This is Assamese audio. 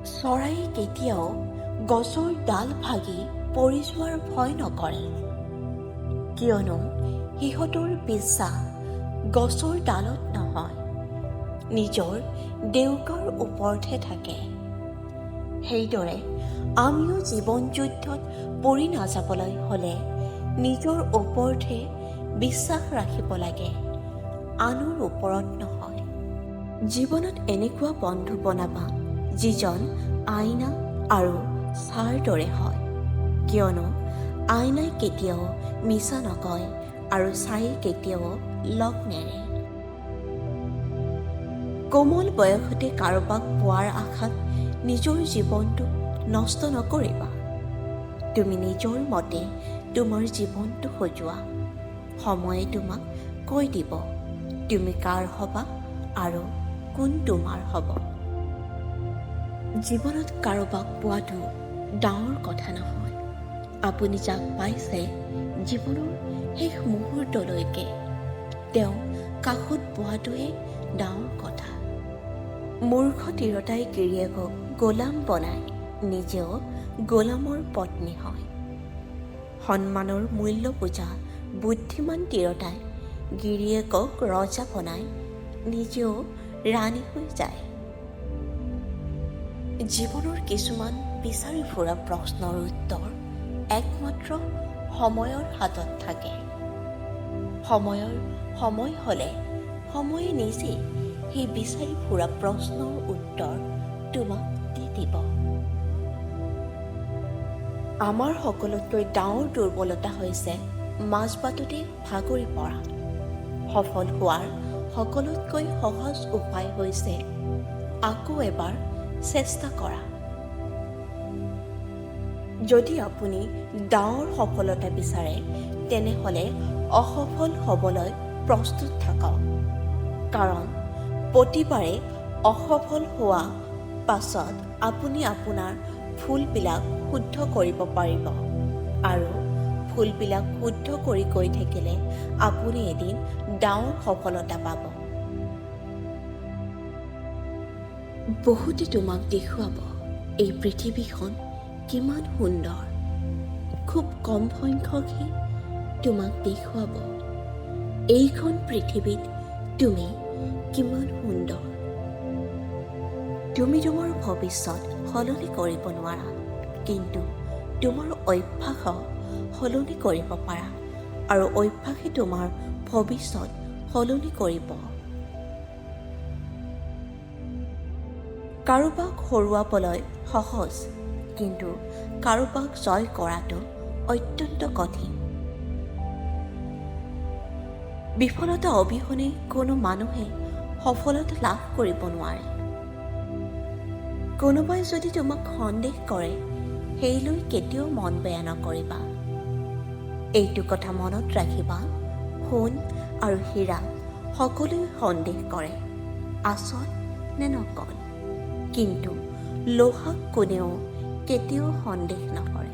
চৰাই কেতিয়াও গছৰ ডাল ভাগি পৰি যোৱাৰ ভয় নকৰে, কিয়নো সিহঁতৰ বিশ্বাস গছৰ ডালত নহয়, নিজৰ ডেউকাৰ ওপৰতহে থাকে। সেইদৰে আমিও জীৱন যুদ্ধত পৰি নাযাবলৈ হ'লে নিজৰ ওপৰতহে বিশ্বাস ৰাখিব লাগে, আনৰ ওপৰত নহয়। জীৱনত এনেকুৱা বন্ধু বনাবা যিজন আইনা আৰু ছাঁৰ দৰে হয়, কিয়নো আইনাই কেতিয়াও মিছা নকয় আৰু ছাঁই কেতিয়াও লগ নেৰে। কোমল বয়সতে কাৰোবাক পোৱাৰ আশাত নিজৰ জীৱনটো নষ্ট নকৰিবা। তুমি নিজৰ মতে তোমাৰ জীৱনটো সজোৱা। সময়ে তোমাক কৈ দিব তুমি কাৰ হ'বা আৰু কোন তোমাৰ হ'ব। জীৱনত কাৰোবাক পোৱাটো ডাঙৰ কথা নহয়। আপুনি যাক পাইছে জীৱনৰ শেষ মুহূৰ্তলৈকে তেওঁ কাষত পোৱাটোহে ডাঙৰ কথা। মূৰ্খ তিৰোতাই গিৰিয়েকক গোলাম বনাই নিজেও গোলামৰ পত্নী হয়। সন্মানৰ মূল্য বুজা বুদ্ধিমান তিৰোতাই গিৰিয়েকক ৰজা বনাই নিজেও ৰাণী হৈ যায়। জীৱনৰ কিছুমান বিচাৰি ফুৰা প্ৰশ্নৰ উত্তৰ একমাত্ৰ সময়ৰ হাতত থাকে। সময় হ'লে সময়ে নিজেই সেই বিচাৰি ফুৰা প্ৰশ্নৰ উত্তৰ তোমাক দি দিব। আমাৰ সকলোতকৈ ডাঙৰ দুৰ্বলতা হৈছে মাজবাটতে ভাগৰি পৰা। সফল হোৱাৰ সকলোতকৈ সহজ উপায় হৈছে আকৌ এবাৰ চেষ্টা কৰা। যদি আপুনি ডাঙৰ সফলতা বিচাৰে তেনেহ'লে অসফল হ'বলৈ প্ৰস্তুত থাকক, কাৰণ প্ৰতিবাৰে অসফল হোৱা পাছত আপুনি আপোনাৰ ভুলবিলাক শুদ্ধ কৰিব পাৰিব আৰু ভুলবিলাক শুদ্ধ কৰি গৈ থাকিলে আপুনি এদিন ডাঙৰ সফলতা পাব। বহুতে তোমাক দেখুৱাব এই পৃথিৱীখন কিমান সুন্দৰ, খুব কম সংখ্যকহে তোমাক দেখুৱাব এইখন পৃথিৱীত তুমি কিমান সুন্দৰ। তুমি তোমাৰ ভৱিষ্যত সলনি কৰিব নোৱাৰা, কিন্তু তোমাৰ অভ্যাসক সলনি কৰিব পাৰা আৰু অভ্যাসে তোমাৰ ভৱিষ্যত সলনি কৰিব। কাৰোবাক হৰুৱাবলৈ সহজ, কিন্তু কাৰোবাক জয় কৰাটো অত্যন্ত কঠিন। বিফলতা অবিহনে কোনো মানুহে সফলতা লাভ কৰিব নোৱাৰে। কোনোবাই যদি তোমাক সন্দেহ কৰে সেইলৈ কেতিয়াও মন বেয়া নকৰিবা। এইটো কথা মনত ৰাখিবা, সোণ আৰু হীৰা সকলোৱে সন্দেহ কৰে আচল নে নকল, কিন্তু লোহাক কোনেও কেতিয়াও সন্দেহ নকৰে।